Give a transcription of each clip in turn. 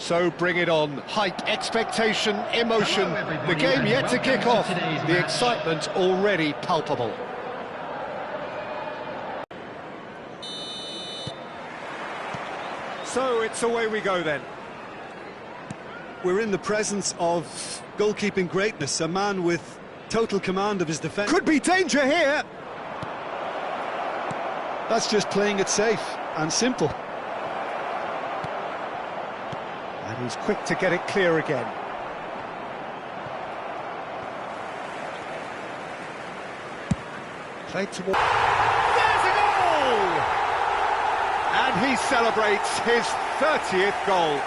So bring it on. Hype, expectation, emotion. The game yet to kick off. The excitement already palpable. So it's away we go then. We're in the presence of goalkeeping greatness, a man with total command of his defence. Could be danger here. That's just playing it safe and simple. And he's quick to get it clear again. Played toward... There's a goal! And he celebrates his 30th goal.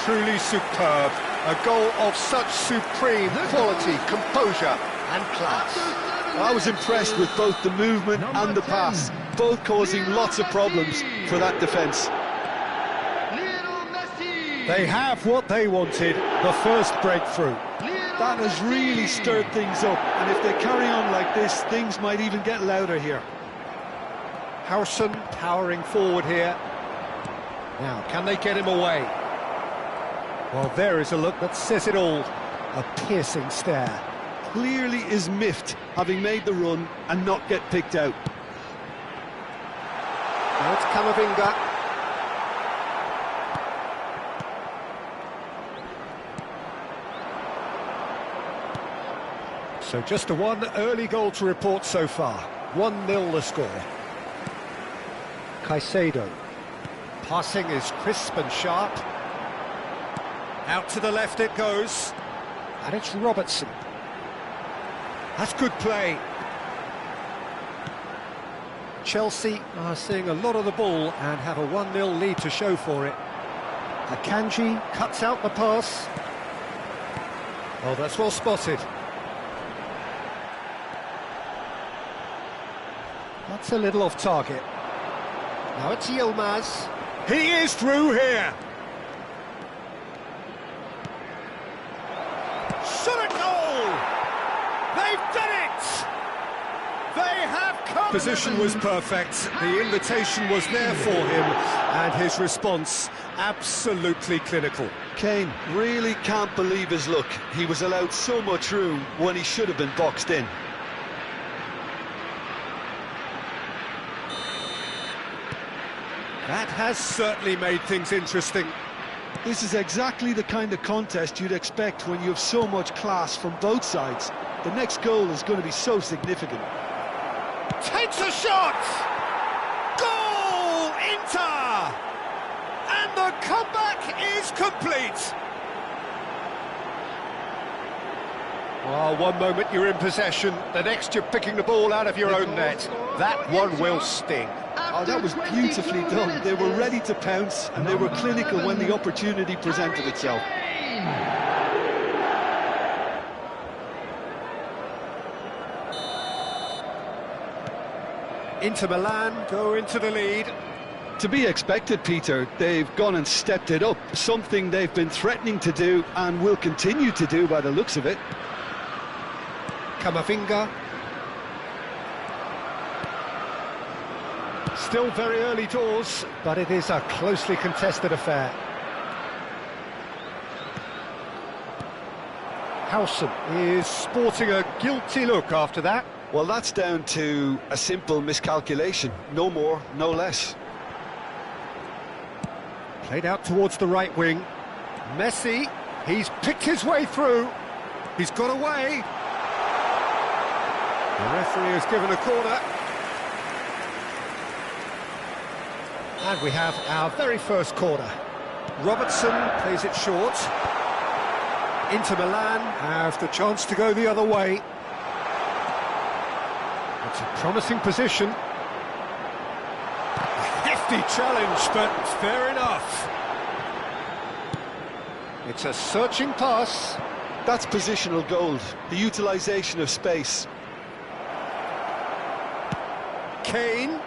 Truly superb. A goal of such supreme quality, composure and class. I was impressed with both the movement and the pass, both causing lots of problems for that defence. They have what they wanted, the first breakthrough. That has really stirred things up, and if they carry on like this, things might even get louder here. Howson powering forward here. Now, can they get him away? Well, there is a look that says it all. A piercing stare. Clearly is miffed, having made the run and not get picked out. Now it's Camavinga. So just a one early goal to report so far. 1-0 the score. Caicedo. Passing is crisp and sharp. Out to the left it goes. And it's Robertson. That's good play. Chelsea are seeing a lot of the ball and have a 1-0 lead to show for it. Akanji cuts out the pass. Oh, that's well spotted. That's a little off target. Now it's Yilmaz. He is through here. Shot a goal! They've done it! They have come! Position was perfect, the invitation was there for him, and his response absolutely clinical. Kane really can't believe his luck. He was allowed so much room when he should have been boxed in. That has certainly made things interesting. This is exactly the kind of contest you'd expect when you have so much class from both sides. The next goal is going to be so significant. Takes a shot! Goal! Inter! And the comeback is complete! Oh, one moment you're in possession, the next you're picking the ball out of your own net. That one will sting. Oh, that was beautifully done. They were ready to pounce, and they were clinical when the opportunity presented itself. Inter Milan go into the lead. To be expected, Peter. They've gone and stepped it up, something they've been threatening to do and will continue to do by the looks of it. Camavinga. Still very early doors, but it is a closely contested affair. Howson is sporting a guilty look after that. Well, that's down to a simple miscalculation. No more, no less. Played out towards the right wing. Messi, he's picked his way through. He's got away. The referee has given a corner. And we have our very first corner. Robertson plays it short. Inter Milan have the chance to go the other way. It's a promising position. A hefty challenge, but fair enough. It's a searching pass. That's positional gold, the utilisation of space. Kane.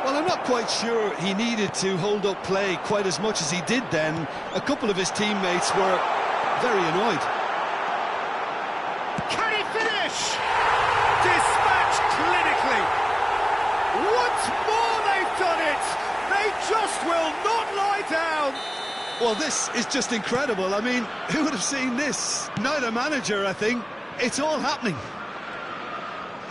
Well, I'm not quite sure he needed to hold up play quite as much as he did then. A couple of his teammates were very annoyed. Can he finish? Dispatched clinically. Once more they've done it. They just will not lie down. Well, this is just incredible. I mean, who would have seen this? Neither manager, I think. It's all happening.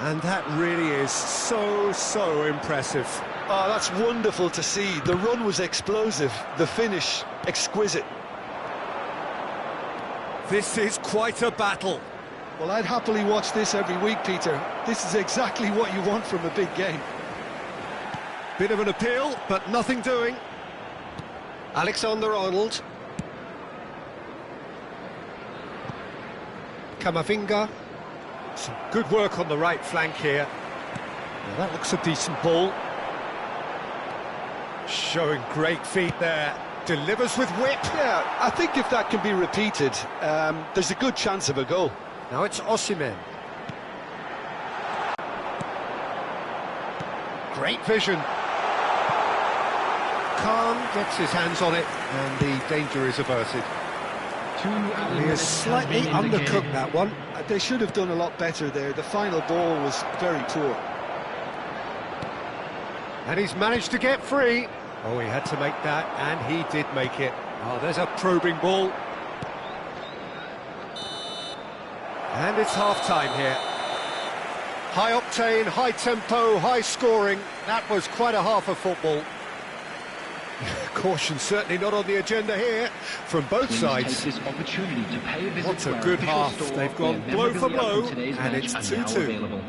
And that really is so impressive. Oh, that's wonderful to see. The run was explosive, the finish exquisite. This is quite a battle. Well, I'd happily watch this every week, Peter. This is exactly what you want from a big game. Bit of an appeal, but nothing doing. Alexander-Arnold. Camavinga. Some good work on the right flank here. Now that looks a decent ball. Showing great feet there. Delivers with whip. Yeah, I think if that can be repeated, there's a good chance of a goal. Now it's Osimhen. Great vision. Khan gets his hands on it, and the danger is averted. He has slightly undercooked that one. They should have done a lot better there. The final ball was very poor. And he's managed to get free. Oh, he had to make that, and he did make it. Oh, there's a probing ball. And it's half-time here. High octane, high tempo, high scoring. That was quite a half of football. Caution certainly not on the agenda here from both sides. What a good half. They've gone blow for blow, and it's 2-2.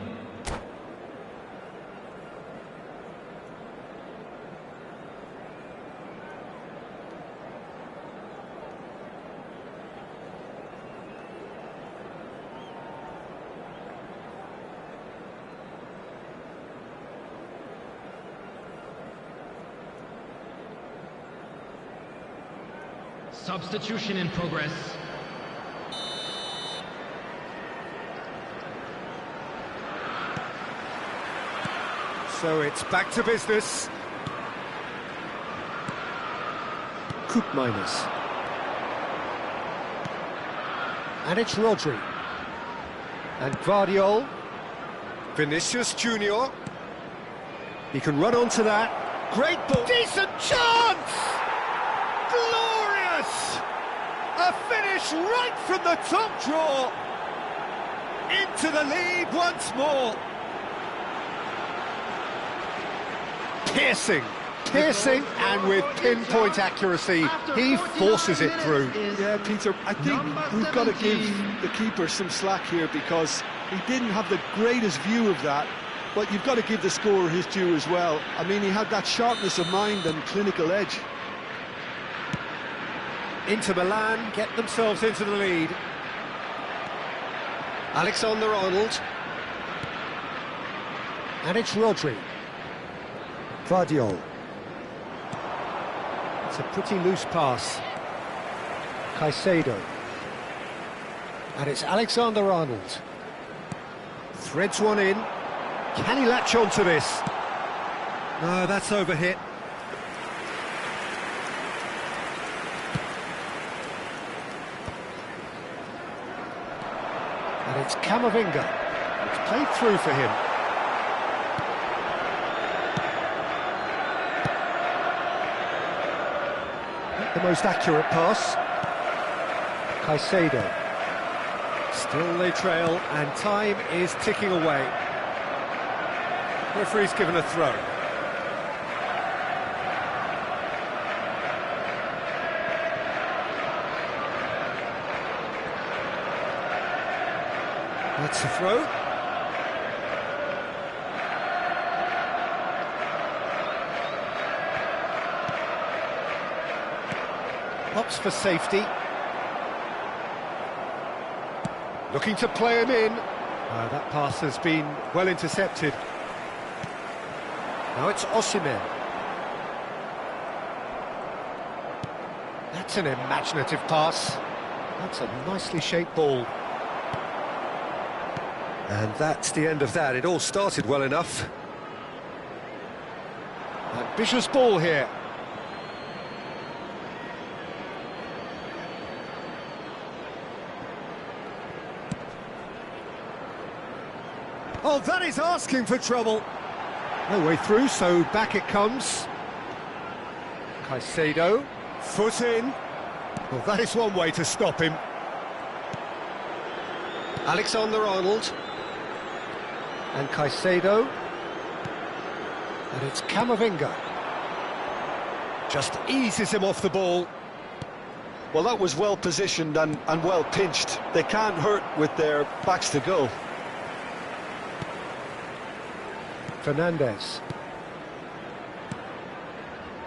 Substitution in progress. So it's back to business. Koopmeiners. And it's Rodri. And Guardiol. Vinicius Junior. He can run onto that. Great ball. Decent chance! Glorious! A finish right from the top draw. Into the lead once more. Piercing, and with pinpoint accuracy, he forces it through. Yeah, Peter, I think we've got to give the keeper some slack here because he didn't have the greatest view of that, but you've got to give the scorer his due as well. I mean, he had that sharpness of mind and clinical edge. Inter Milan get themselves into the lead. Alexander-Arnold. And it's Rodri. Guardiol. It's a pretty loose pass. Caicedo. And it's Alexander-Arnold. Threads one in. Can he latch on to this? No, that's overhit. And it's Camavinga. It's played through for him. Not the most accurate pass. Caicedo. Still they trail, and time is ticking away. Referee's given a throw. That's a throw. Pops for safety. Looking to play him in. That pass has been well intercepted. Now it's Osimhen. That's an imaginative pass. That's a nicely shaped ball. And that's the end of that. It all started well enough. Ambitious ball here. Oh, that is asking for trouble. No way through, so back it comes. Caicedo, foot in. Well, that is one way to stop him. Alexander-Arnold. And Caicedo. And it's Camavinga. Just eases him off the ball. Well, that was well positioned and well pinched. They can't hurt with their backs to goal. Fernandes.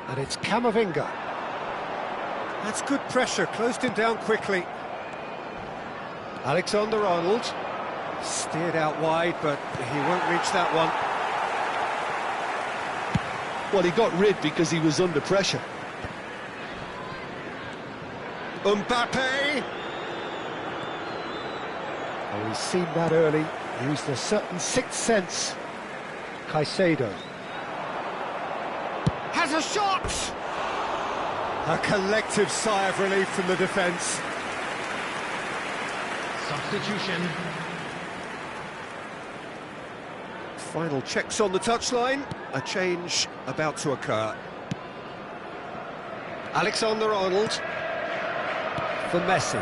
And it's Camavinga. That's good pressure, closed him down quickly. Alexander-Arnold. Steered out wide, but he won't reach that one. Well, he got rid because he was under pressure. Mbappe! Oh, he's seen that early. Used a certain sixth sense. Caicedo. Has a shot! A collective sigh of relief from the defence. Substitution. Final checks on the touchline. A change about to occur. Alexander-Arnold for Messi.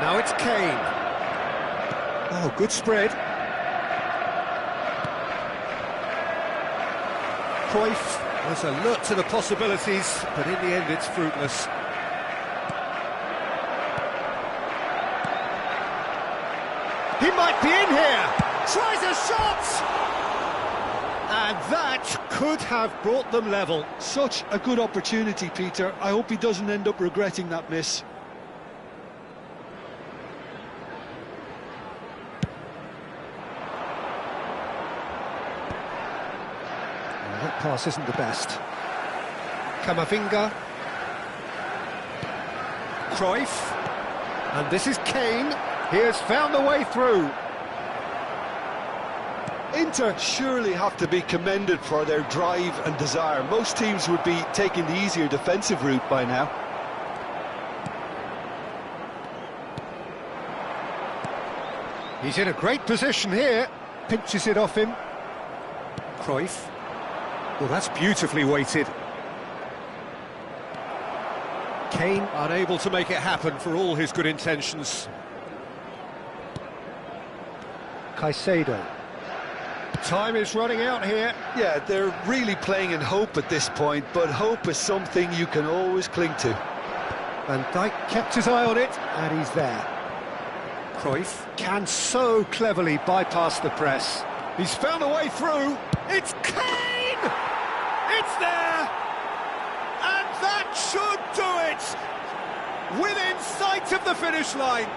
Now it's Kane. Oh, good spread. Cruyff was alert to the possibilities, but in the end it's fruitless. He might be in here! Tries a shot! And that could have brought them level. Such a good opportunity, Peter. I hope he doesn't end up regretting that miss. Well, that pass isn't the best. Camavinga. Cruyff. And this is Kane. He has found a way through. Inter surely have to be commended for their drive and desire. Most teams would be taking the easier defensive route by now. He's in a great position here. Pinches it off him. Cruyff. Well, that's beautifully weighted. Kane unable to make it happen for all his good intentions. Caicedo. Time is running out here. Yeah, they're really playing in hope at this point, but hope is something you can always cling to. Van Dijk kept his eye on it, and he's there. Cruyff can so cleverly bypass the press. He's found a way through. It's Kane! It's there! And that should do it! Within sight of the finish line.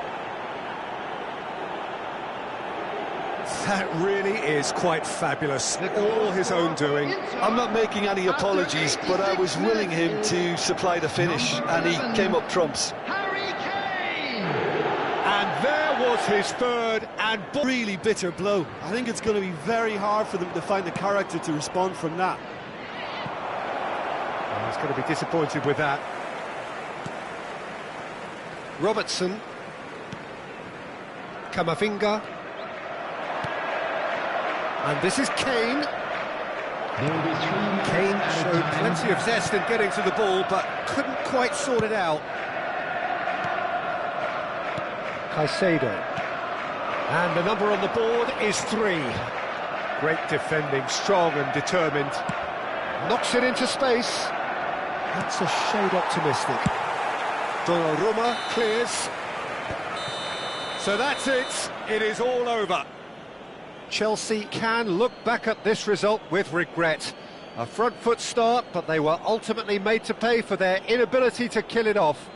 That really is quite fabulous. All his own doing. I'm not making any apologies, but I was willing him to supply the finish, and he came up trumps. And there was his third and really bitter blow. I think it's going to be very hard for them to find the character to respond from that. Oh, he's going to be disappointed with that. Robertson. Camavinga. And this is Kane. Kane showed plenty of zest in getting to the ball, but couldn't quite sort it out. Caicedo. And the number on the board is 3. Great defending, strong and determined. Knocks it into space. That's a shade optimistic. Donnarumma clears. So that's it. It is all over. Chelsea can look back at this result with regret. A front foot start, but they were ultimately made to pay for their inability to kill it off.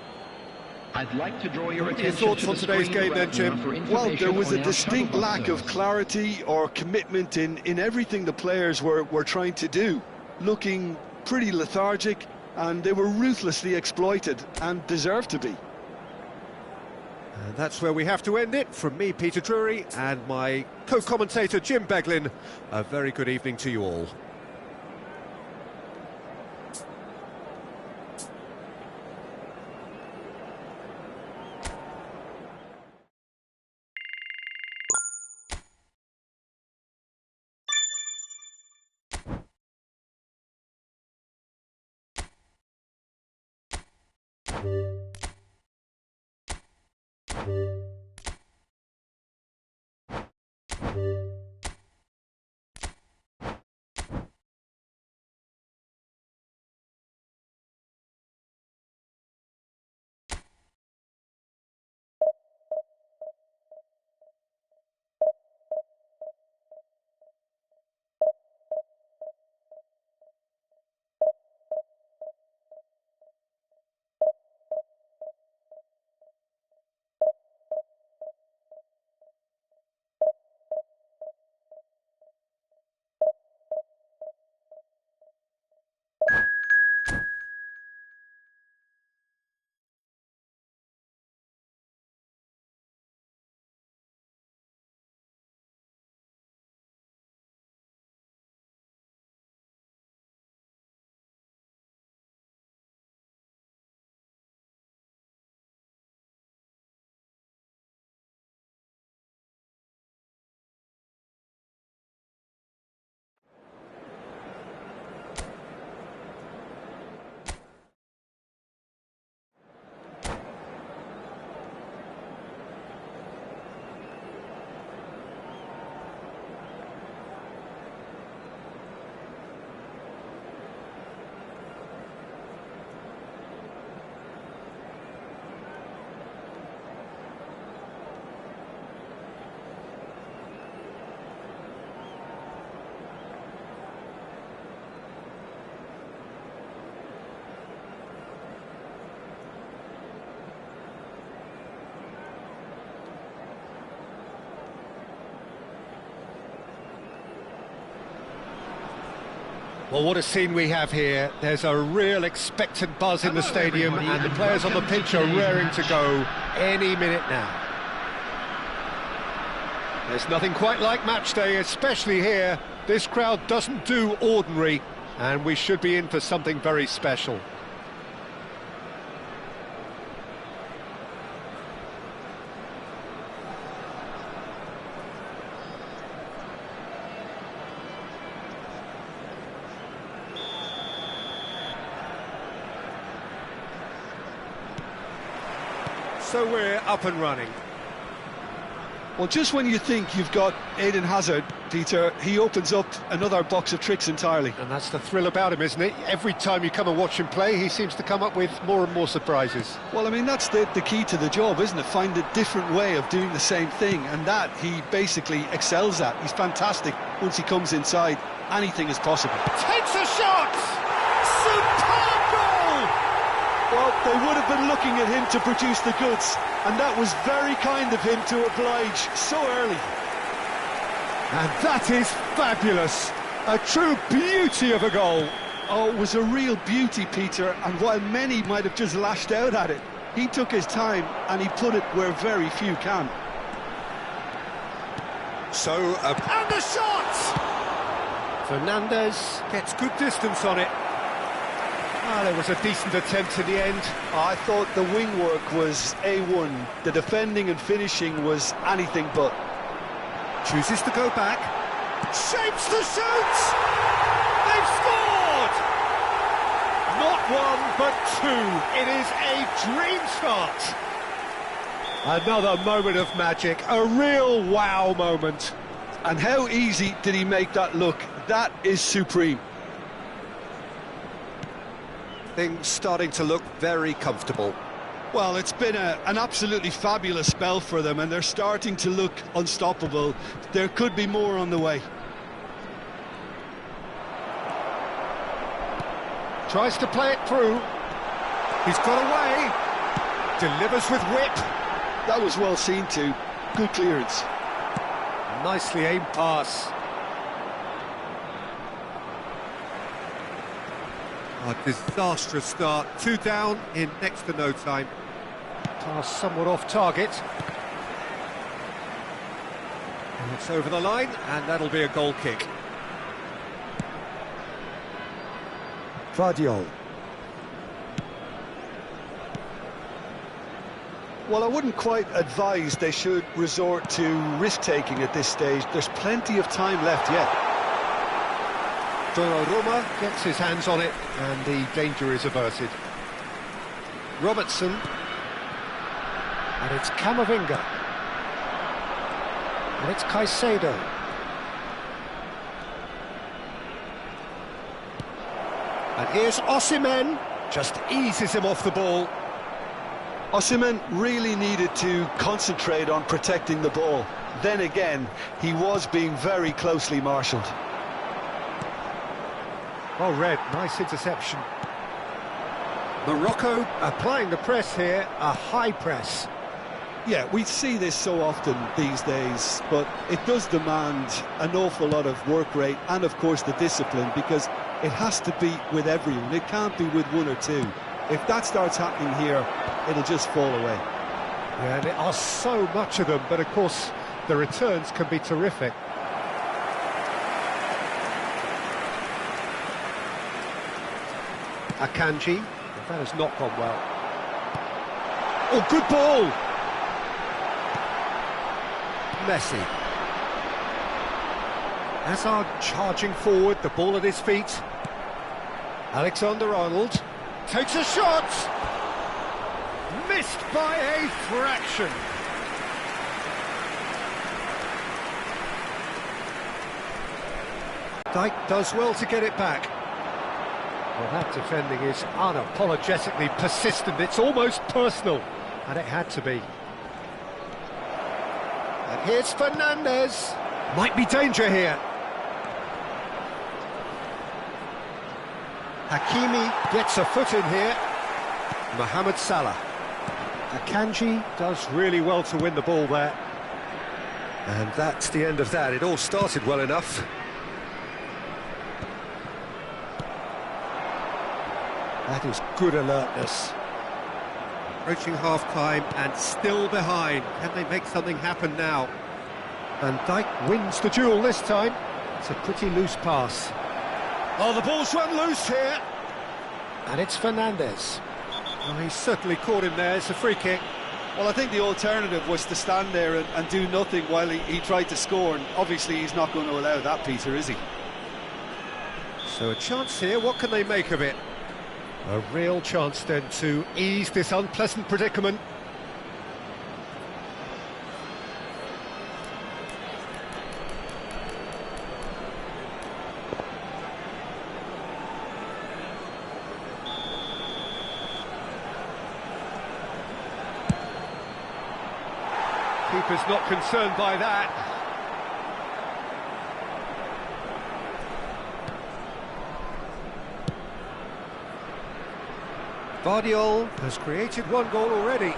I'd like to draw your attention thoughts to on the today's screen game then, right Jim? now for Well, information there was on a our distinct travel lack of buses. clarity or commitment in everything the players were trying to do. Looking pretty lethargic, and they were ruthlessly exploited, and deserved to be. And that's where we have to end it. From me, Peter Drury, and my co-commentator, Jim Beglin. A very good evening to you all. Well, what a scene we have here. There's a real expectant buzz in the stadium, and the players on the pitch are raring to go any minute now. There's nothing quite like match day, especially here. This crowd doesn't do ordinary, and we should be in for something very special. So we're up and running. Well, just when you think you've got Eden Hazard, Peter, he opens up another box of tricks entirely. And that's the thrill about him, isn't it? Every time you come and watch him play, he seems to come up with more and more surprises. Well, I mean, that's the key to the job, isn't it? Find a different way of doing the same thing, and that he basically excels at. He's fantastic. Once he comes inside, anything is possible. Takes a shot! Superb goal! Well, they would have been looking at him to produce the goods, and that was very kind of him to oblige so early. And that is fabulous. A true beauty of a goal. Oh, it was a real beauty, Peter, and while many might have just lashed out at it, he took his time and he put it where very few can. And the shot! Fernandez gets good distance on it. There was a decent attempt in the end. I thought the wing work was A1. The defending and finishing was anything but. Chooses to go back. Shapes the shoot! They've scored! Not one, but two. It is a dream start. Another moment of magic, a real wow moment. And how easy did he make that look? That is supreme. Things starting to look very comfortable. Well, it's been an absolutely fabulous spell for them, and they're starting to look unstoppable. There could be more on the way. Tries to play it through. He's got away. Delivers with whip. That was well seen too. Good clearance. Nicely aimed pass. A disastrous start. 2 down in next to no time. Pass somewhat off target. And it's over the line, and that'll be a goal kick. Vardiol. Well, I wouldn't quite advise they should resort to risk-taking at this stage. There's plenty of time left yet. Donnarumma gets his hands on it, and the danger is averted. Robertson. And it's Camavinga. And it's Caicedo. And here's Osimhen. Just eases him off the ball. Osimhen really needed to concentrate on protecting the ball. Then again, he was being very closely marshalled. Well read, nice interception. Morocco applying the press here, a high press. Yeah, we see this so often these days, but it does demand an awful lot of work rate and, of course, the discipline, because it has to be with everyone. It can't be with one or two. If that starts happening here, it'll just fall away. Yeah, and there are so much of them, but of course the returns can be terrific. Akanji, that has not gone well. Oh, good ball! Messi. Hazard charging forward, the ball at his feet. Alexander-Arnold takes a shot! Missed by a fraction. Dijk does well to get it back. Well, that defending is unapologetically persistent. It's almost personal, and it had to be. And here's Fernandes. Might be danger here. Hakimi gets a foot in here. Mohamed Salah. Akanji does really well to win the ball there. And that's the end of that. It all started well enough. That is good alertness. Approaching half-time and still behind. Can they make something happen now? And Dijk wins the duel this time. It's a pretty loose pass. Oh, the ball's run loose here. And it's Fernandes. Well, he's certainly caught him there. It's a free kick. Well, I think the alternative was to stand there and do nothing while he tried to score, and obviously he's not going to allow that, Peter, is he? So a chance here, what can they make of it? A real chance then to ease this unpleasant predicament. Keeper's not concerned by that. Vardiol has created one goal already.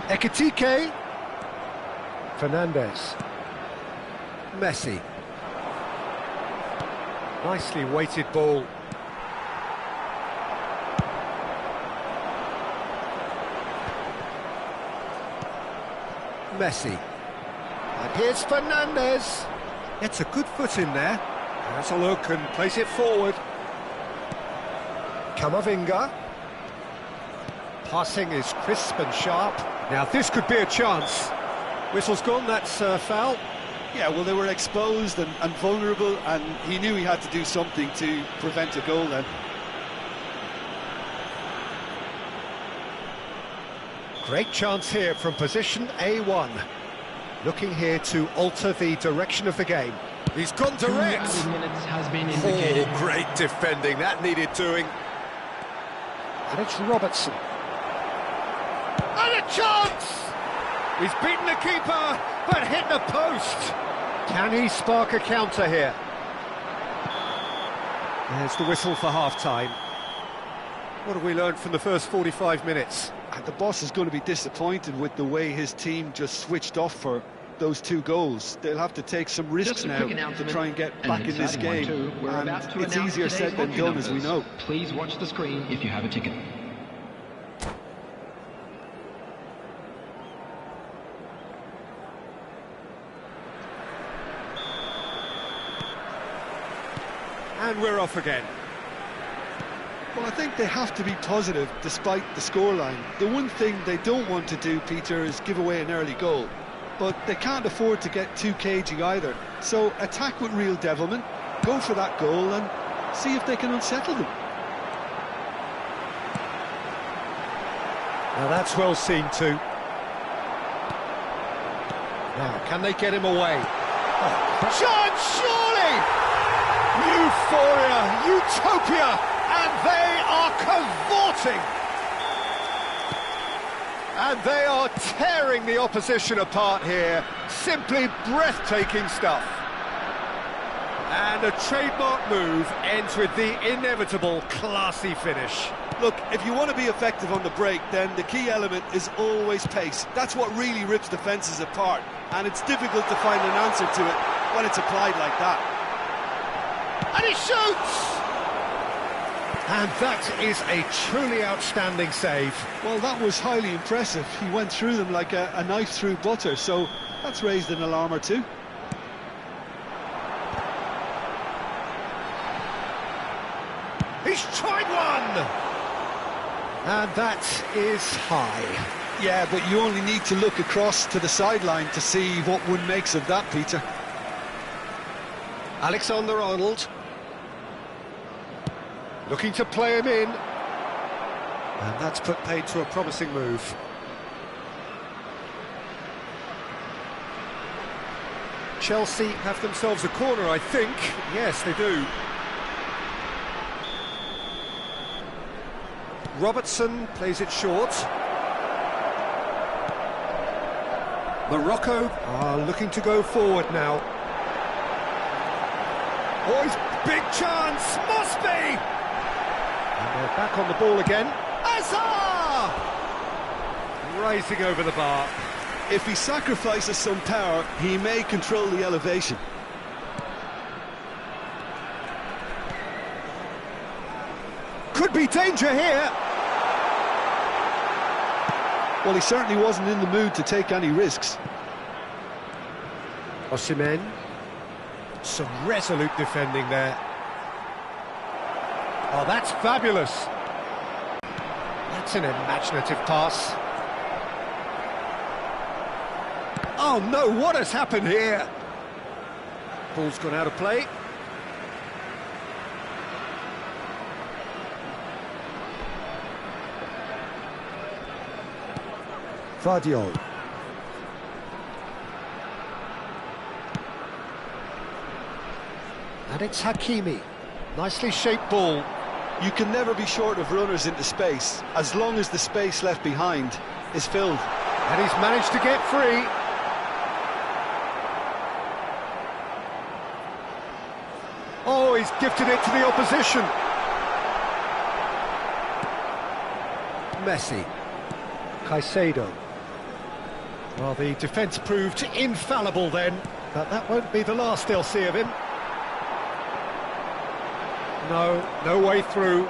Ekitike. Fernandes. Messi. Nicely weighted ball. Messi. And here's Fernandes. Gets a good foot in there. Has a look and plays it forward. Camavinga. Passing is crisp and sharp. Now this could be a chance. Whistle's gone, that's foul. Yeah, well, they were exposed and vulnerable, and he knew he had to do something to prevent a goal then. Great chance here from position A1. Looking here to alter the direction of the game. He's gone direct. 2 minutes has been indicated. Oh, great defending, that needed doing. And it's Robertson. And a chance! He's beaten the keeper, but hit the post. Can he spark a counter here? There's the whistle for half-time. What have we learned from the first 45 minutes? And the boss is going to be disappointed with the way his team just switched off for those 2 goals. They'll have to take some risks now to try and get back in this game. And it's easier said than done, as we know. Please watch the screen if you have a ticket. And we're off again. Well, I think they have to be positive despite the scoreline. The one thing they don't want to do, Peter, is give away an early goal. But they can't afford to get too cagey either. So attack with real devilment, go for that goal and see if they can unsettle them. Now that's well seen too. Now, can they get him away? Oh, chance, surely! Euphoria, utopia, and they are cavorting! And they are tearing the opposition apart here. Simply breathtaking stuff. And a trademark move ends with the inevitable classy finish. Look, if you want to be effective on the break, then the key element is always pace. That's what really rips defences apart, and it's difficult to find an answer to it when it's applied like that. And he shoots! And that is a truly outstanding save. Well, that was highly impressive. He went through them like a knife through butter, so that's raised an alarm or two. He's tried one! And that is high. Yeah, but you only need to look across to the sideline to see what one makes of that, Peter. Alexander-Arnold. Looking to play him in. And that's put paid to a promising move. Chelsea have themselves a corner, I think. Yes, they do. Robertson plays it short. Morocco are looking to go forward now. Oh, he's big chance, must be! And they're back on the ball again. Azar! Rising over the bar. If he sacrifices some power, he may control the elevation. Could be danger here. Well, he certainly wasn't in the mood to take any risks. Osimhen. Some resolute defending there. Oh, that's fabulous. That's an imaginative pass. Oh no, what has happened here? Ball's gone out of play. Vardiol. And it's Hakimi. Nicely shaped ball. You can never be short of runners into space, as long as the space left behind is filled. And he's managed to get free. Oh, he's gifted it to the opposition. Messi. Caicedo. Well, the defence proved infallible then, but that won't be the last they'll see of him. No way through.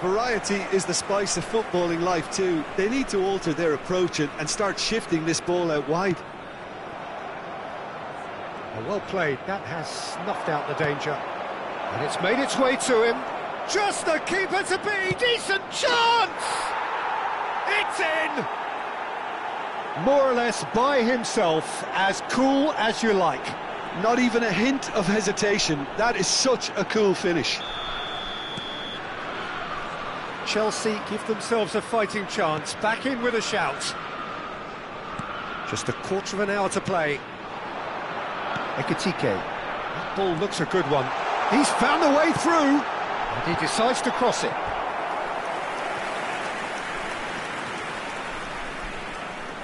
Variety is the spice of footballing life too. They need to alter their approach and start shifting this ball out wide. Well played, that has snuffed out the danger. And it's made its way to him. Just the keeper to be, decent chance! It's in! More or less by himself, as cool as you like. Not even a hint of hesitation. That is such a cool finish. Chelsea give themselves a fighting chance, back in with a shout. Just a quarter of an hour to play. Ekitike. That ball looks a good one. He's found a way through, and he decides to cross it.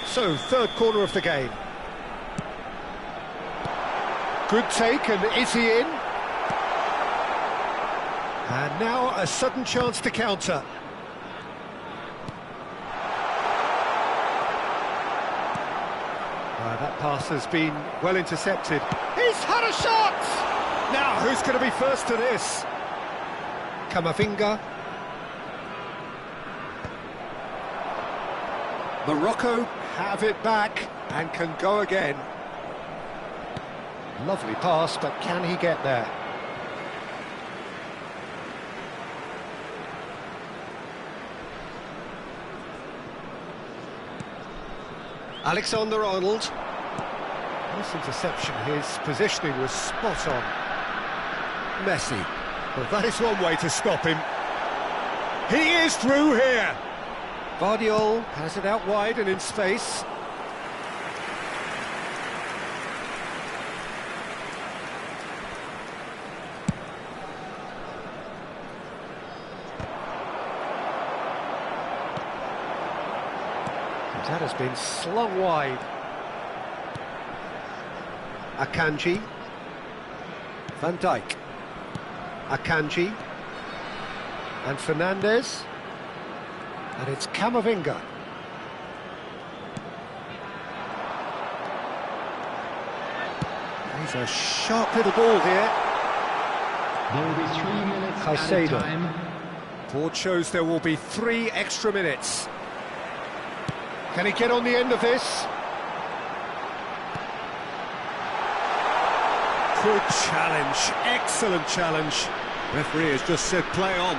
So, third corner of the game. Good take, and is he in? And now a sudden chance to counter. That pass has been well intercepted. He's had a shot! Now, who's going to be first to this? Camavinga. Morocco have it back and can go again. Lovely pass, but can he get there? Alexander-Arnold. Nice interception, his positioning was spot on. Messi. Well, that is one way to stop him. He is through here. Vardiol has it out wide and in space. That has been slung wide. Akanji. Van Dijk. Akanji. And Fernandez. And it's Camavinga. He's a sharp little ball here. There will be 3 minutes Caicedo. added time. Board shows there will be 3 extra minutes. Can he get on the end of this? Good challenge, excellent challenge. Referee has just said play on.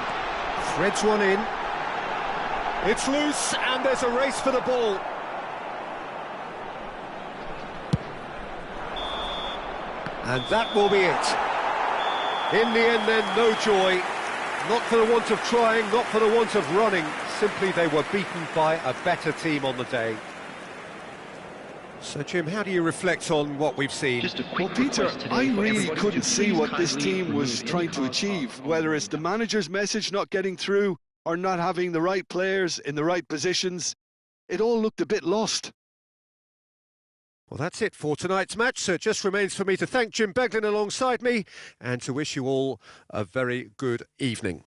Threads one in. It's loose and there's a race for the ball. And that will be it. In the end then, no joy. Not for the want of trying, not for the want of running. Simply they were beaten by a better team on the day. So, Jim, how do you reflect on what we've seen? Just a Well, quick Peter, request today I for really everybody couldn't to see please what this kindly team was remove trying any to car achieve, from whether the it's the room. manager's message not getting through or not having the right players in the right positions. It all looked a bit lost. Well, that's it for tonight's match, so it just remains for me to thank Jim Beglin alongside me and to wish you all a very good evening.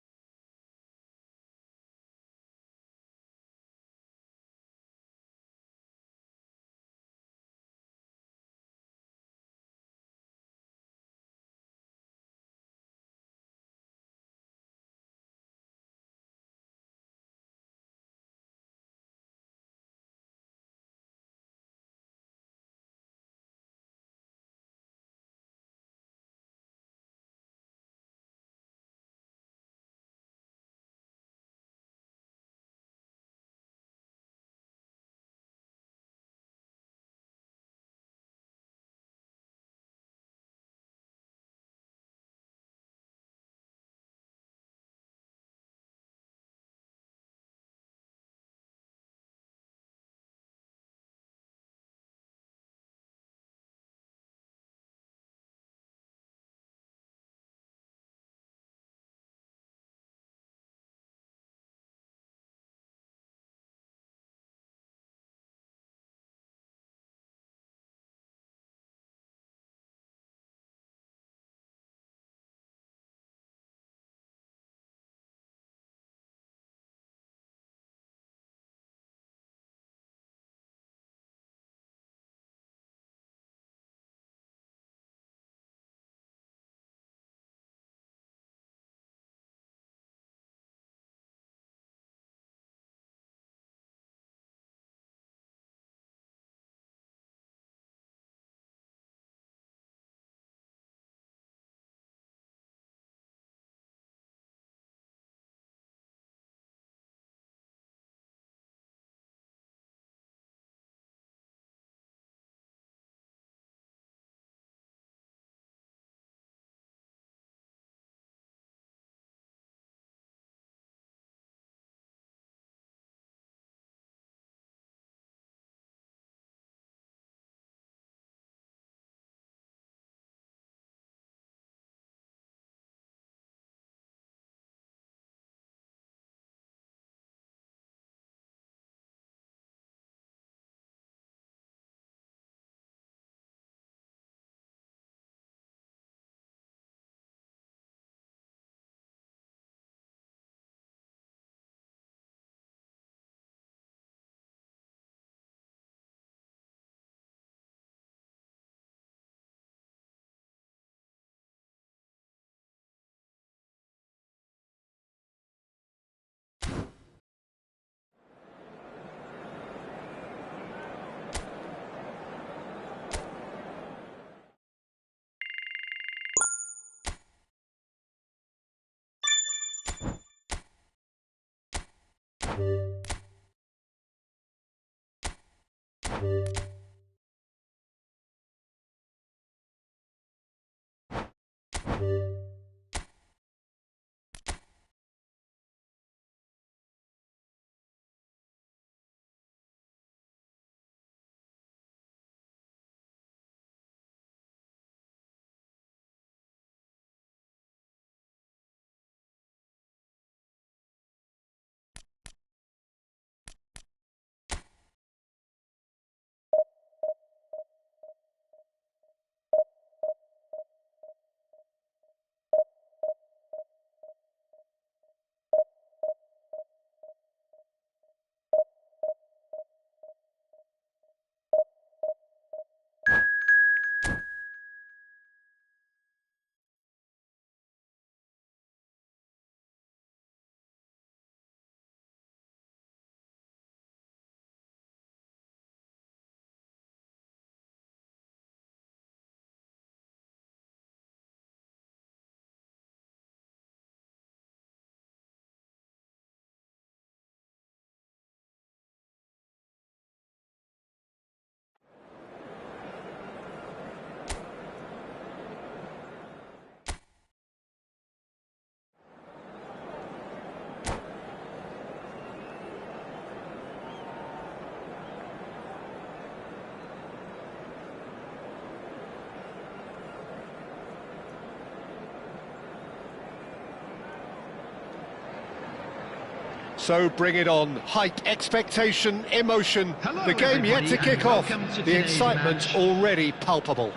So bring it on. Hype, expectation, emotion. Hello, the game yet to everybody, kick off. welcome to The today's excitement match. already palpable.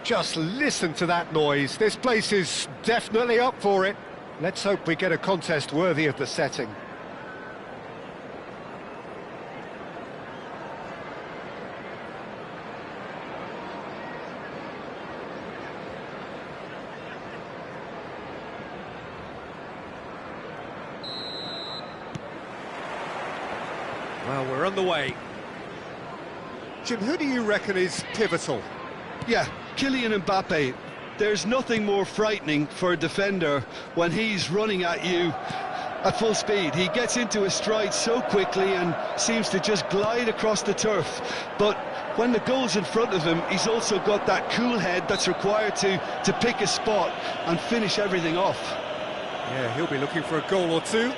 Just listen to that noise. This place is definitely up for it. Let's hope we get a contest worthy of the setting. Well, we're on the way. Jim, who do you reckon is pivotal? Yeah, Kylian Mbappe. There's nothing more frightening for a defender when he's running at you at full speed. He gets into his stride so quickly and seems to just glide across the turf. But when the goal's in front of him, he's also got that cool head that's required to pick a spot and finish everything off. Yeah, he'll be looking for a goal or two.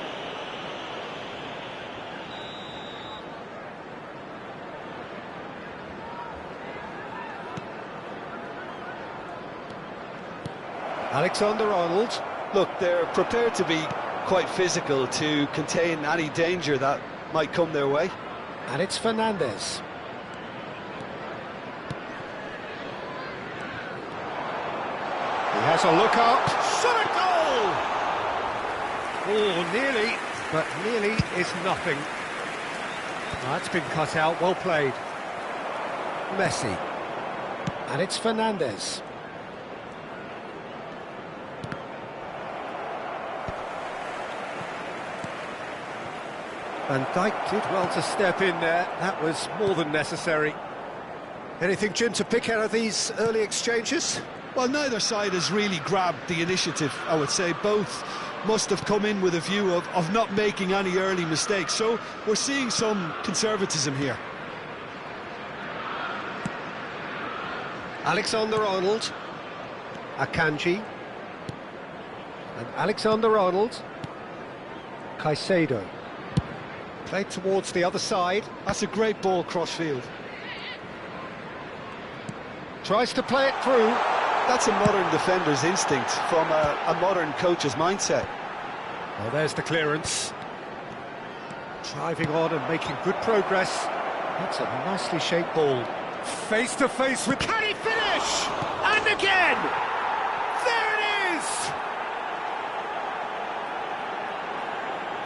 Alexander-Arnold. Look, they're prepared to be quite physical to contain any danger that might come their way. And it's Fernandes. He has a look up. Shot a goal! Oh, nearly, but nearly is nothing. That's been cut out, well played. Messi. And it's Fernandes. Van Dijk did well to step in there. That was more than necessary. Anything, Jim, to pick out of these early exchanges? Well, neither side has really grabbed the initiative, I would say. Both must have come in with a view of not making any early mistakes. So we're seeing some conservatism here. Alexander-Arnold. Akanji. And Alexander-Arnold. Caicedo. Played towards the other side. That's a great ball cross-field. Tries to play it through. That's a modern defender's instinct from a modern coach's mindset. Well, there's the clearance. Driving on and making good progress. That's a nicely shaped ball. Face to face with... Can he finish? And again! There it is!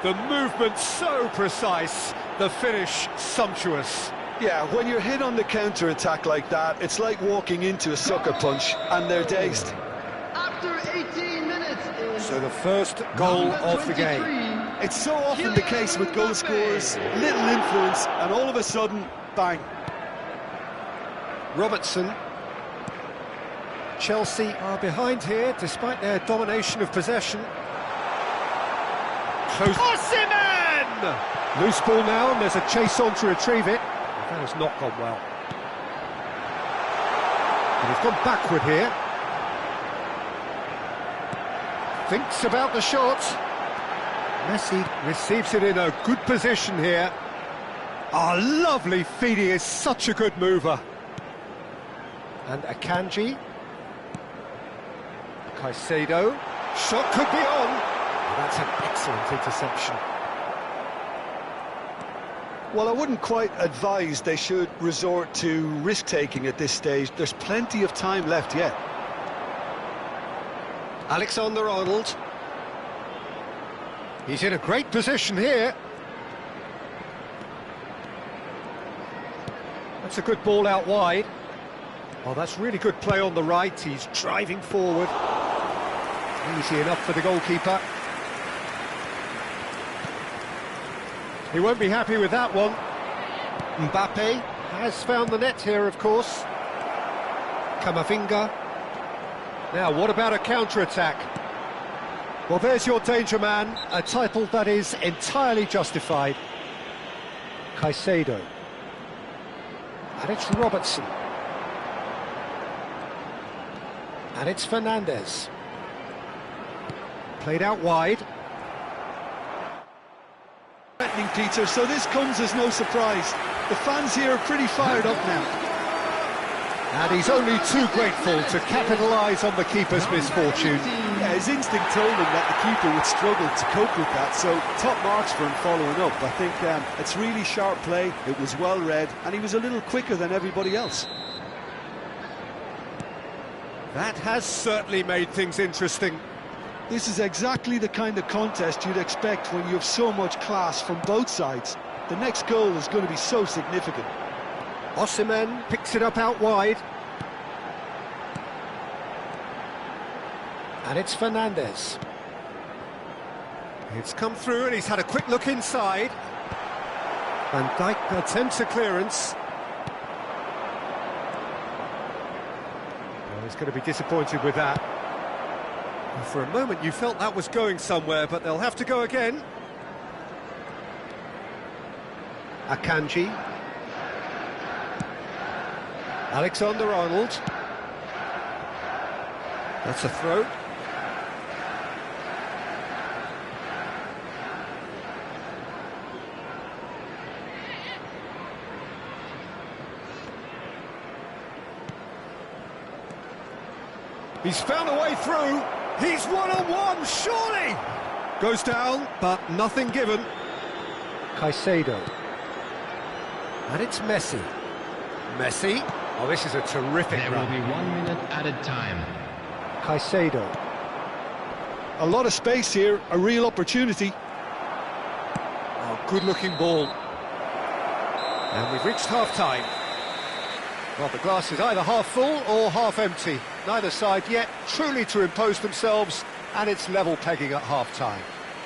The movement so precise, the finish sumptuous. Yeah, when you're hit on the counter-attack like that, it's like walking into a sucker punch and they're dazed. After 18 minutes. So the first goal of the game. It's so often the case with goal scorers, little influence, and all of a sudden, bang. Robertson. Chelsea are behind here, despite their domination of possession. Close. Osimhen! Loose ball now, and there's a chase on to retrieve it. That has not gone well. But he's gone backward here. Thinks about the shot. Messi receives it in a good position here. Ah, lovely feed, he is such a good mover. And Akanji. Caicedo. Shot could be on. That's an excellent interception. Well, I wouldn't quite advise they should resort to risk-taking at this stage. There's plenty of time left yet. Alexander-Arnold. He's in a great position here. That's a good ball out wide. Oh, that's really good play on the right. He's driving forward. Easy enough for the goalkeeper. He won't be happy with that one. Mbappe has found the net here, of course. Camavinga. Now, what about a counter-attack? Well, there's your danger man, a title that is entirely justified. Caicedo. And it's Robertson. And it's Fernandes. Played out wide. Peter, so this comes as no surprise. The fans here are pretty fired up now. And he's only too grateful to capitalise on the keeper's misfortune. Yeah, his instinct told him that the keeper would struggle to cope with that, so top marks for him following up. I think it's really sharp play, it was well read, and he was a little quicker than everybody else. That has certainly made things interesting. This is exactly the kind of contest you'd expect when you have so much class from both sides. The next goal is going to be so significant. Osimhen picks it up out wide. And it's Fernandes. It's come through and he's had a quick look inside. Van Dijk attempts a clearance. Well, he's going to be disappointed with that. For a moment you felt that was going somewhere, but they'll have to go again. Akanji. Alexander-Arnold. That's a throw. He's found a way through. He's one-on-one, surely! Goes down, but nothing given. Caicedo. And it's Messi. Messi. Oh, this is a terrific run. There will be 1 minute added time. Caicedo. A lot of space here, a real opportunity. Oh, good-looking ball. And we've reached half-time. Well, the glass is either half full or half empty. Neither side yet truly to impose themselves, and it's level pegging at half-time.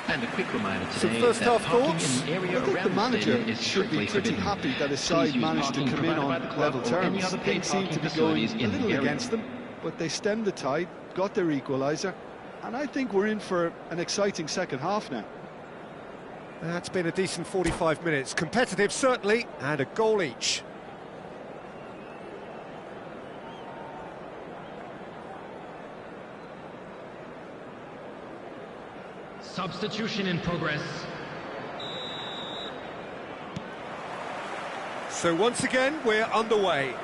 And a quick reminder Some today first that half parking thoughts? in the area I think around the manager stadium is should be strictly pretty forbidden. happy that his Please side use managed to parking come in provided by on the club level or any terms. other paid Things seem parking to be going facilities a in the little area. against them, but they stemmed the tide, got their equaliser, and I think we're in for an exciting second half now. That's been a decent 45 minutes. Competitive, certainly, and a goal each. Substitution in progress. So once again, we're underway.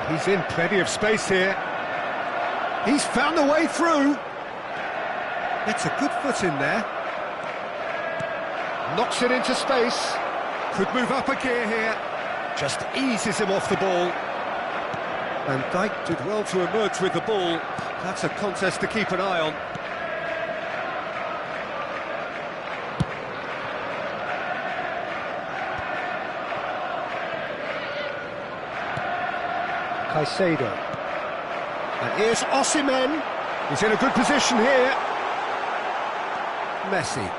He's in plenty of space here. He's found a way through. Gets a good foot in there. Knocks it into space. Could move up a gear here. Just eases him off the ball. Van Dijk did well to emerge with the ball. That's a contest to keep an eye on. Caicedo. And here's Osimhen. He's in a good position here. Messi.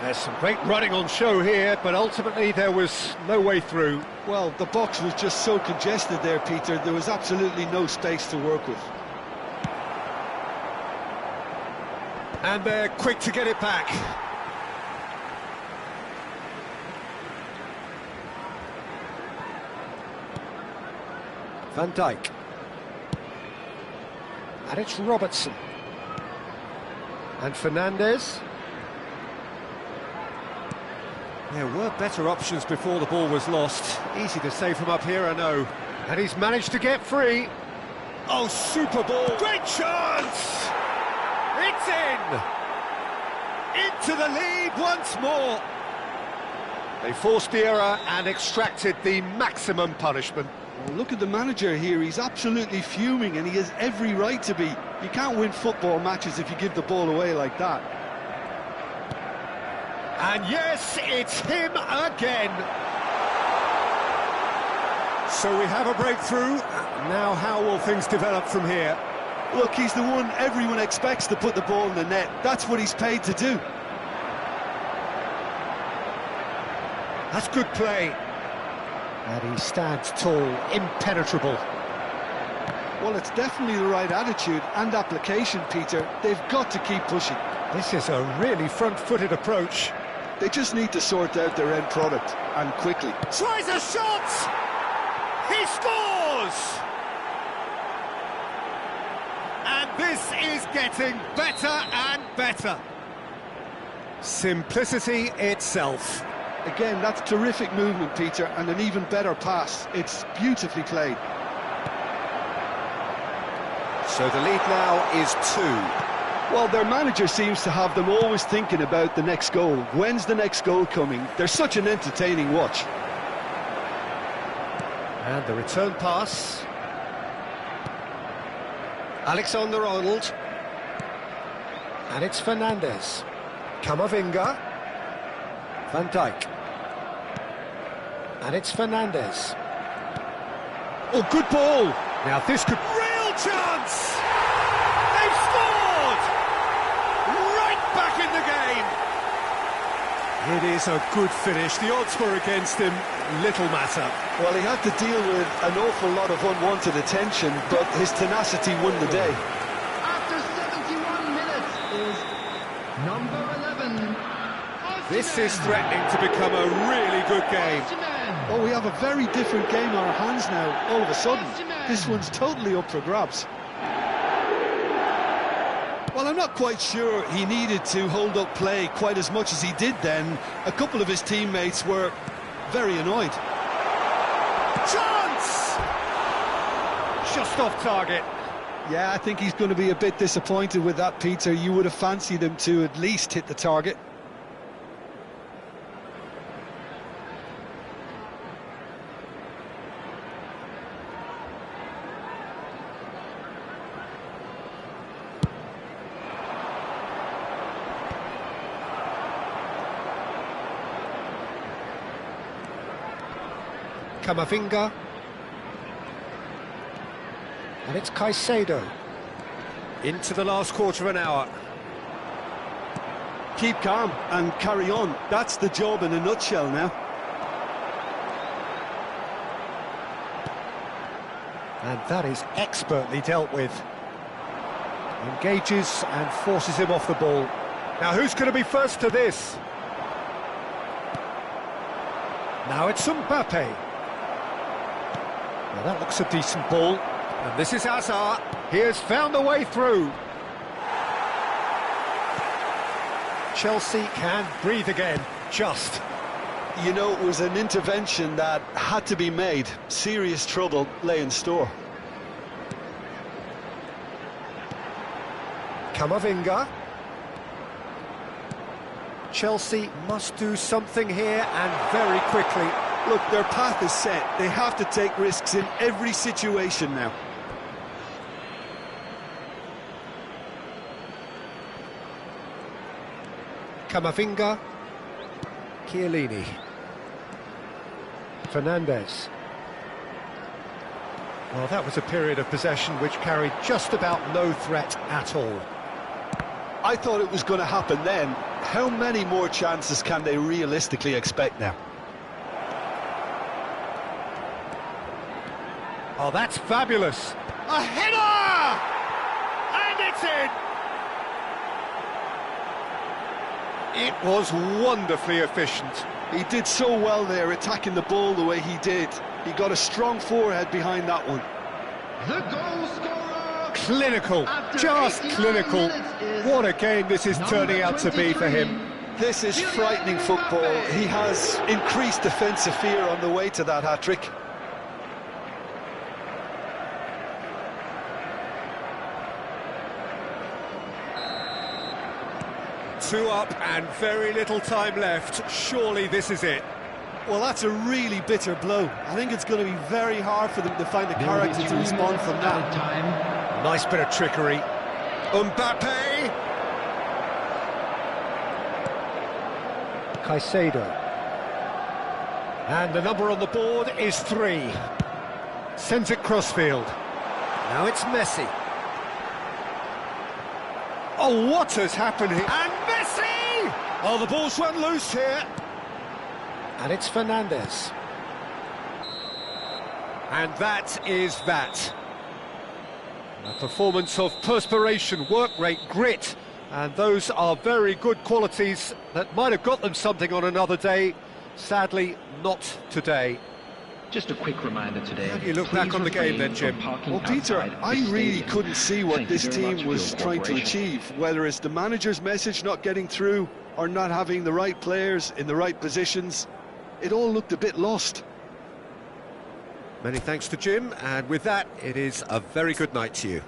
There's some great running on show here, but ultimately there was no way through. Well, the box was just so congested there, Peter. There was absolutely no space to work with. And they're quick to get it back. Van Dijk. And it's Robertson. And Fernandes. There were better options before the ball was lost. Easy to save from up here, I know. And he's managed to get free. Oh, super ball. Great chance! It's in! Into the lead once more. They forced the error and extracted the maximum punishment. Well, look at the manager here. He's absolutely fuming, and he has every right to be. You can't win football matches if you give the ball away like that. And yes, it's him again. So we have a breakthrough. Now how will things develop from here? Look, he's the one everyone expects to put the ball in the net. That's what he's paid to do. That's good play. And he stands tall, impenetrable. Well, it's definitely the right attitude and application, Peter. They've got to keep pushing. This is a really front-footed approach. They just need to sort out their end product, and quickly. Tries a shot! He scores! And this is getting better and better. Simplicity itself. Again, that's terrific movement, Peter, and an even better pass. It's beautifully played. So the lead now is 2. Well, their manager seems to have them always thinking about the next goal. When's the next goal coming? They're such an entertaining watch. And the return pass. Alexander-Arnold. And it's Fernandes. Camavinga. Van Dijk. And it's Fernandes. Oh, good ball! Now this could... Real chance! They've scored! Right back in the game! It is a good finish. The odds were against him. Little matter. Well, he had to deal with an awful lot of unwanted attention, but his tenacity won the day. After 71 minutes is number 11. This is threatening to become a really good game. Oh, we have a very different game on our hands now, all of a sudden. This one's totally up for grabs. Well, I'm not quite sure he needed to hold up play quite as much as he did then. A couple of his teammates were very annoyed. Chance! Just off target. Yeah, I think he's going to be a bit disappointed with that, Peter. You would have fancied him to at least hit the target. Camavinga. And it's Caicedo. Into the last quarter of an hour. Keep calm and carry on. That's the job in a nutshell now. And that is expertly dealt with. Engages and forces him off the ball. Now who's going to be first to this? Now it's Mbappe. Well, that looks a decent ball. And this is Hazard. He has found a way through. Chelsea can breathe again, just. You know, it was an intervention that had to be made. Serious trouble lay in store. Camavinga. Chelsea must do something here, and very quickly. Look, their path is set. They have to take risks in every situation now. Camavinga. Chiellini. Fernandes. Well, that was a period of possession which carried just about no threat at all. I thought it was going to happen then. How many more chances can they realistically expect now? Oh, that's fabulous. A header! And it's in! It was wonderfully efficient. He did so well there, attacking the ball the way he did. He got a strong forehead behind that one. The goal scorer. Clinical, just clinical. What a game this is turning out to be for him. This is frightening football. He has increased defensive fear on the way to that hat-trick. Two up and very little time left. Surely this is it. Well, that's a really bitter blow. I think it's going to be very hard for them to find the character to respond from that. Nice bit of trickery. Mbappe! Caicedo. And the number on the board is 3. Sends it crossfield. Now it's Messi. Oh, what has happened here? And Messi! Oh, the ball's run loose here. And it's Fernandes. And that is that. A performance of perspiration, work rate, grit. And those are very good qualities that might have got them something on another day. Sadly, not today. Just a quick reminder today. How do you look back on the game then, Jim? Well, Peter, I really couldn't see what this team was trying to achieve, whether it's the manager's message not getting through or not having the right players in the right positions. It all looked a bit lost. Many thanks to Jim, and with that, it is a very good night to you.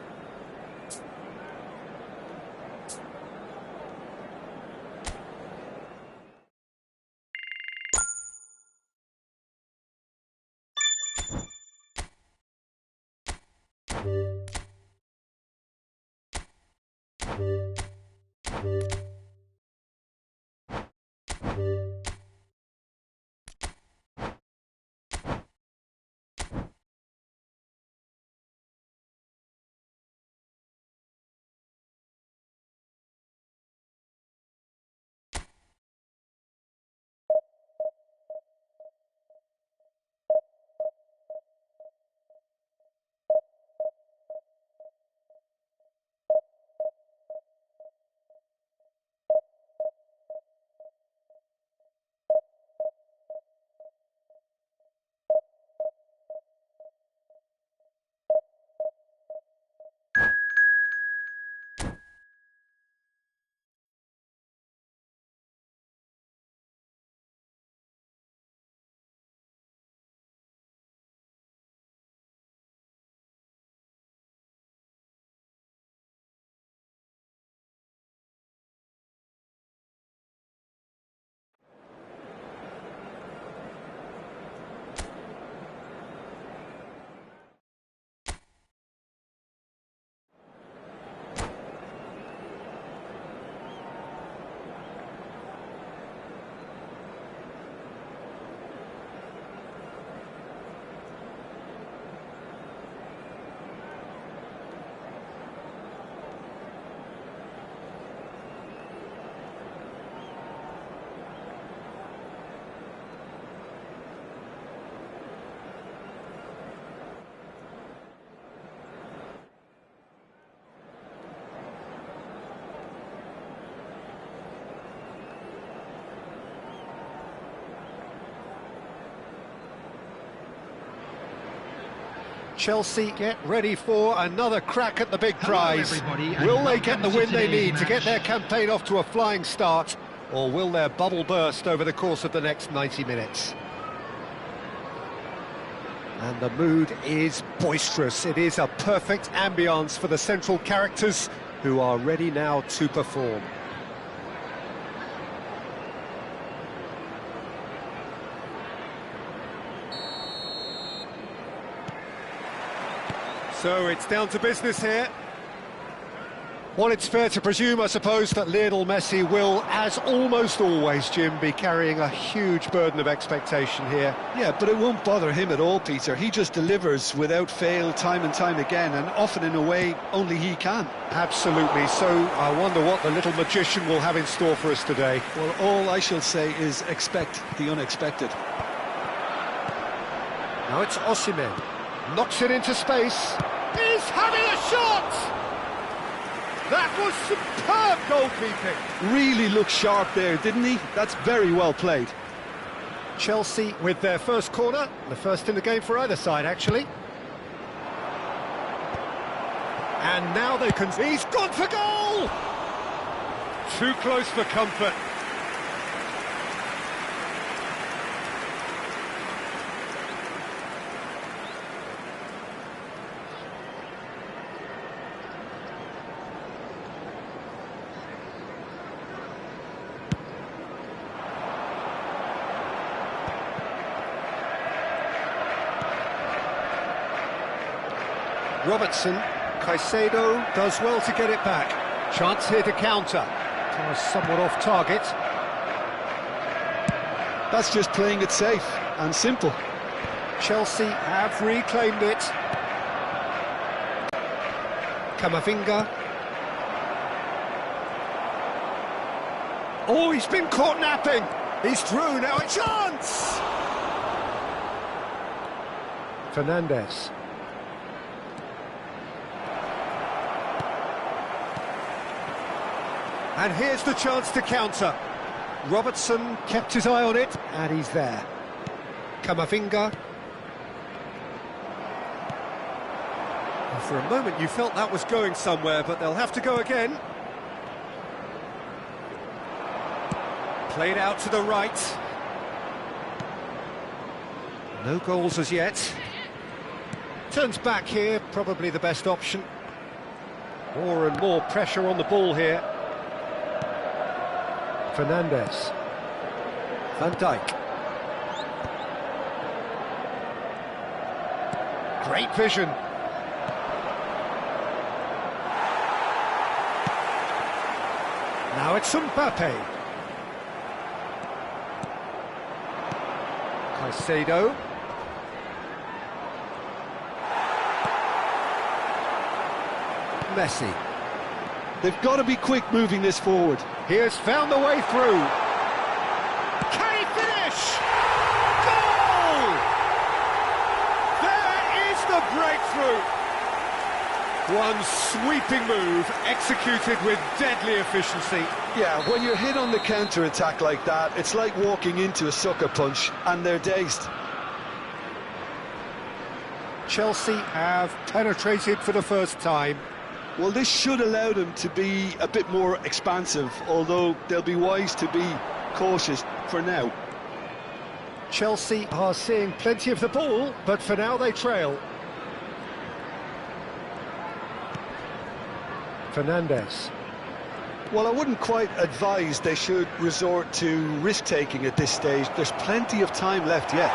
Chelsea get ready for another crack at the big prize. Will they get the win they need to get their campaign off to a flying start, or will their bubble burst over the course of the next 90 minutes? And the mood is boisterous. It is a perfect ambience for the central characters, who are ready now to perform. So it's down to business here. Well, it's fair to presume, I suppose, that Lionel Messi will, as almost always, Jim, be carrying a huge burden of expectation here. Yeah, but it won't bother him at all, Peter. He just delivers without fail time and time again, and often in a way only he can. Absolutely. So I wonder what the little magician will have in store for us today. Well, all I shall say is expect the unexpected. Now it's Osimhen. Knocks it into space. He's having a shot! That was superb goalkeeping. Really looked sharp there, didn't he? That's very well played. Chelsea with their first corner, the first in the game for either side, actually. And now they can... He's gone for goal! Too close for comfort. Robertson, Caicedo does well to get it back. Chance here to counter. Was somewhat off target. That's just playing it safe and simple. Chelsea have reclaimed it. Camavinga. Oh, he's been caught napping. He's through, now a chance! Fernandes. And here's the chance to counter. Robertson kept his eye on it, and he's there. Camavinga. And for a moment you felt that was going somewhere, but they'll have to go again. Played out to the right. No goals as yet. Turns back here, probably the best option. More and more pressure on the ball here. Fernandes. Van Dijk. Great vision. Now it's Mbappe. Caicedo. Messi. They've got to be quick moving this forward. He has found the way through. Can he finish? Goal! There is the breakthrough. One sweeping move executed with deadly efficiency. Yeah, when you're hit on the counter-attack like that, it's like walking into a sucker punch and they're dazed. Chelsea have penetrated for the first time. Well, this should allow them to be a bit more expansive, although they'll be wise to be cautious for now. Chelsea are seeing plenty of the ball, but for now they trail. Fernandes. Well, I wouldn't quite advise they should resort to risk-taking at this stage. There's plenty of time left yet.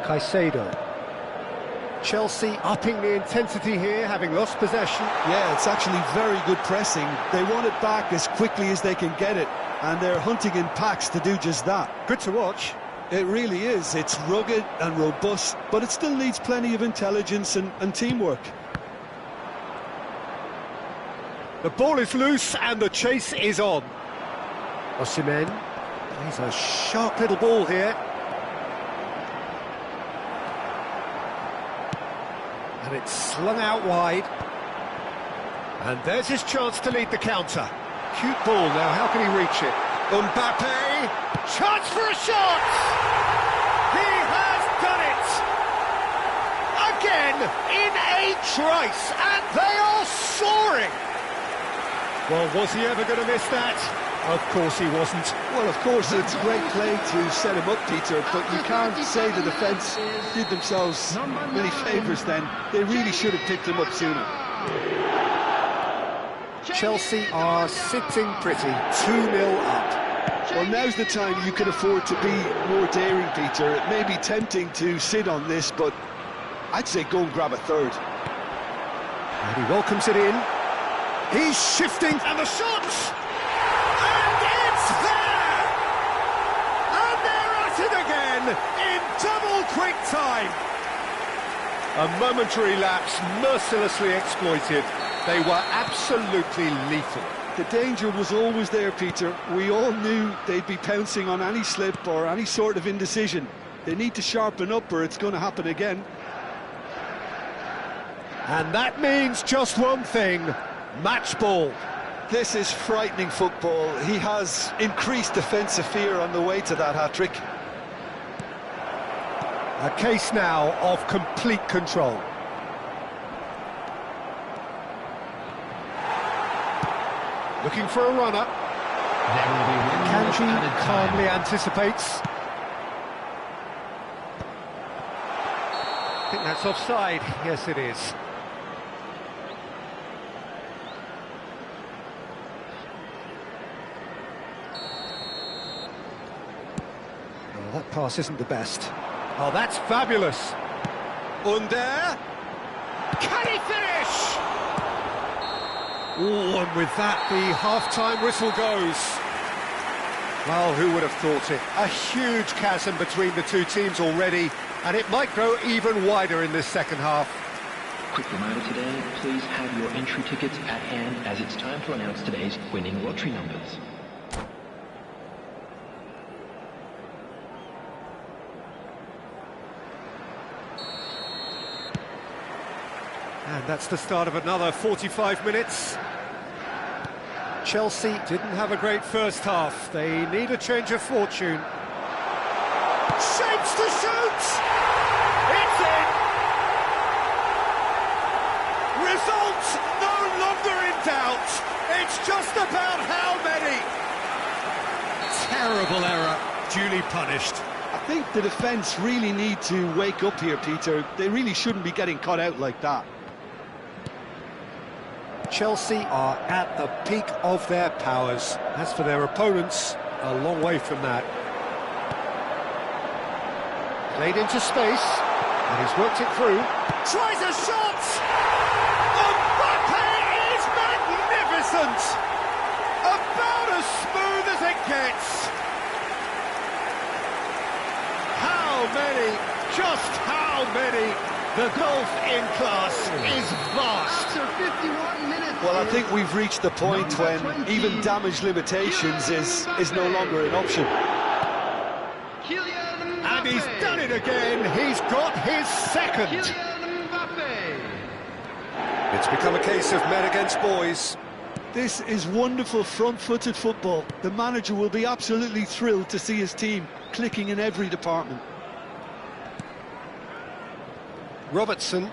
Caicedo. Chelsea upping the intensity here, having lost possession. Yeah, it's actually very good pressing. They want it back as quickly as they can get it, and they're hunting in packs to do just that. Good to watch. It really is. It's rugged and robust, but it still needs plenty of intelligence and teamwork. The ball is loose and the chase is on. Osimhen plays a sharp little ball here. And it's slung out wide. And there's his chance to lead the counter. Cute ball now, how can he reach it? Mbappe, chance for a shot! He has done it! Again, in a trice, and they are soaring! Well, was he ever going to miss that? Of course he wasn't. Well, of course, it's great play to set him up, Peter, but you can't say the defence did themselves many favours then. They really should have picked him up sooner. Chelsea are sitting pretty, 2-0 up. Well, now's the time you can afford to be more daring, Peter. It may be tempting to sit on this, but I'd say go and grab a third. And he welcomes it in. He's shifting, and the shot! And it's there! And they're at it again, in double quick time. A momentary lapse mercilessly exploited. They were absolutely lethal. The danger was always there, Peter. We all knew they'd be pouncing on any slip or any sort of indecision. They need to sharpen up or it's going to happen again. And that means just one thing, match ball. This is frightening football. He has increased defensive fear on the way to that hat-trick. A case now of complete control. Looking for a runner. Kanji calmly anticipates. I think that's offside. Yes, it is. Oh, that pass isn't the best. Oh, that's fabulous. Under. Can he finish? Oh, and with that, the half-time whistle goes. Well, who would have thought it? A huge chasm between the two teams already, and it might grow even wider in this second half. Quick reminder today, please have your entry tickets at hand as it's time to announce today's winning lottery numbers. And that's the start of another 45 minutes. Chelsea didn't have a great first half. They need a change of fortune. Shapes to shoot! It's in! doubt. It's just about how many. Terrible error, duly punished. I think the defence really need to wake up here, Peter. They really shouldn't be getting caught out like that. Chelsea are at the peak of their powers. As for their opponents, a long way from that. Played into space, and he's worked it through. Tries a shot! Mbappe is magnificent! About as smooth as it gets. How many? Just how many? The golf in class is vast. After 51 minutes. Well, I think we've reached the point when even damage limitations is no longer an option. And he's done it again. He's got his second. It's become a case of men against boys. This is wonderful front-footed football. The manager will be absolutely thrilled to see his team clicking in every department. Robertson.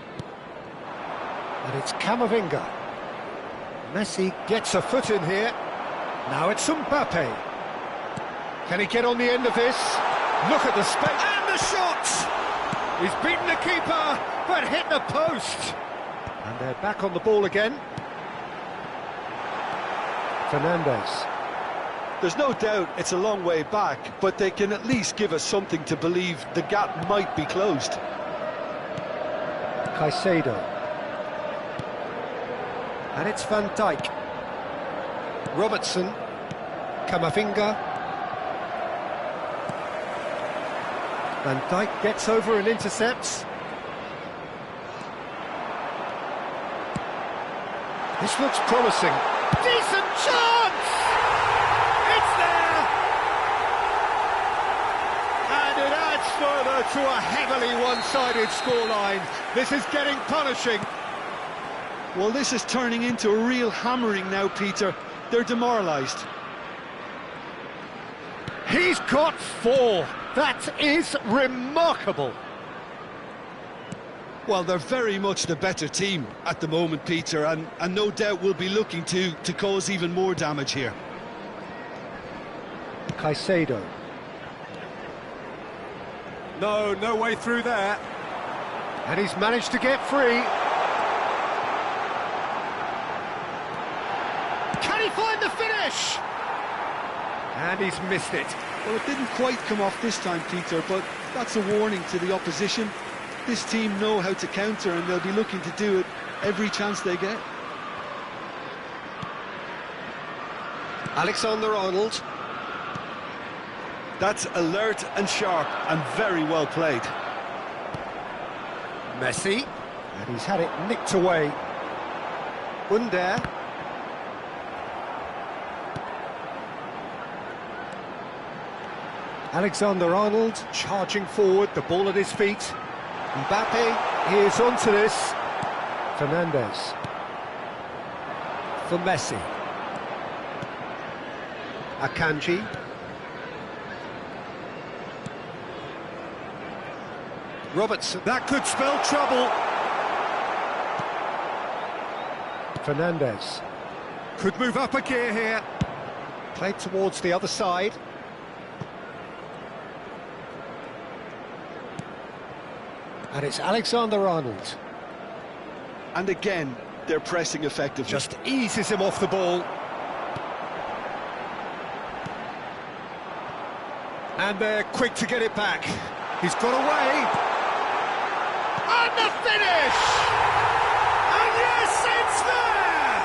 And it's Camavinga. Messi gets a foot in here. Now it's Mbappe. Can he get on the end of this? Look at the space. And the shot! He's beaten the keeper, but hit the post. And they're back on the ball again. Fernandes. There's no doubt it's a long way back, but they can at least give us something to believe the gap might be closed. Caicedo. And it's Van Dijk. Robertson. Camavinga. Van Dijk gets over and intercepts. This looks promising. Decent chance! It's there! And it adds further to a heavily one-sided scoreline. This is getting punishing. Well, this is turning into a real hammering now, Peter. They're demoralised. He's got 4. That is remarkable. Well, they're very much the better team at the moment, Peter, and no doubt will be looking to cause even more damage here. Caicedo. No way through there. And he's managed to get free. Can he find the finish? And he's missed it. Well, it didn't quite come off this time, Peter, but that's a warning to the opposition. This team know how to counter, and they'll be looking to do it every chance they get. Alexander-Arnold. That's alert and sharp and very well played. Messi. And he's had it nicked away. Under. Alexander-Arnold charging forward, the ball at his feet. Mbappe is onto this. Fernandes. For Messi. Akanji. Robertson. That could spell trouble. Fernandes. Could move up a gear here. Played towards the other side. And it's Alexander-Arnold. And again, they're pressing effectively. Just eases him off the ball. And they're quick to get it back. He's got away. And the finish! And yes, it's there!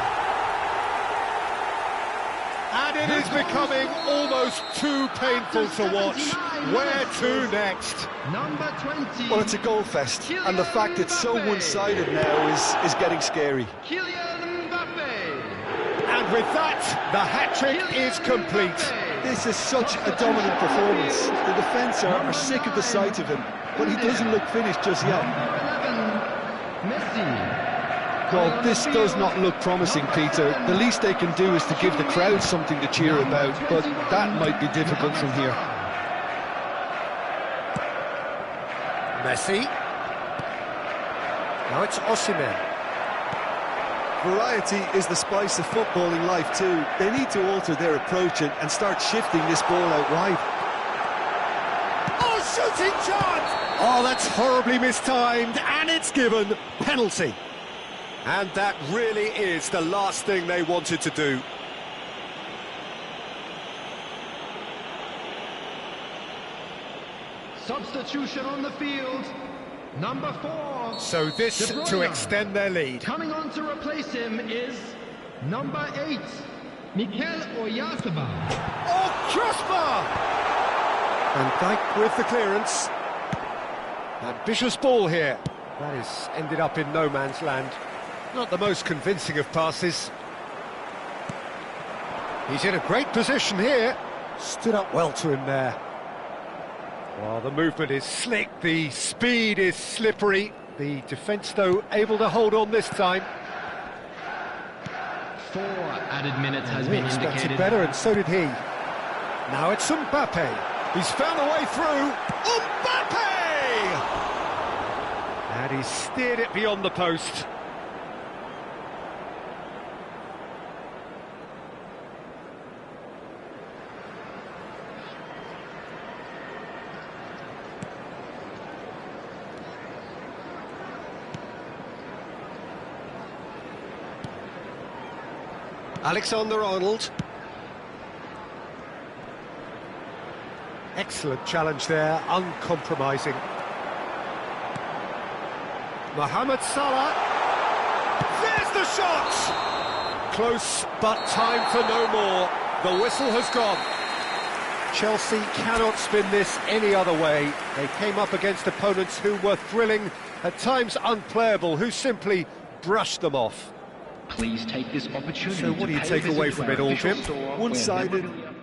And it is becoming almost too painful to watch. Where to next? Number 20. Well, it's a goal fest, and the fact it's so one-sided now is getting scary. Kylian Mbappe. And with that, the hat-trick is complete. This is such a dominant performance. The defence are sick of the sight of him, but he doesn't look finished just yet. Number 11. Messi. Well, this does not look promising, Peter. The least they can do is to give the crowd something to cheer about, but that might be difficult from here. Messi. Now it's Osimhen. Variety is the spice of footballing life too. They need to alter their approach and start shifting this ball out wide. Oh, shooting chance! Oh, that's horribly mistimed, and it's given penalty. And that really is the last thing they wanted to do. Substitution on the field. Number 4. So this De Bruyne. to extend their lead. Coming on to replace him is number 8, Mikel Oyarzabal. Oh, crossbar! And Dyke with the clearance. Ambitious ball here. That is ended up in no man's land. Not the most convincing of passes. He's in a great position here. Stood up well to him there. Well, the movement is slick, the speed is slippery. The defence, though, able to hold on this time. 4 added minutes has He been expected indicated. better, and so did he. Now it's Mbappe. He's found the way through. Mbappe! And he's steered it beyond the post. Alexander-Arnold. Excellent challenge there, uncompromising. Mohamed Salah. There's the shot! Close, but time for no more. The whistle has gone. Chelsea cannot spin this any other way. They came up against opponents who were thrilling, at times unplayable, who simply brushed them off. Please take this opportunity. So what do you to take pay a away visit from to it our all, official Jim? store where One-sided, memorabilia-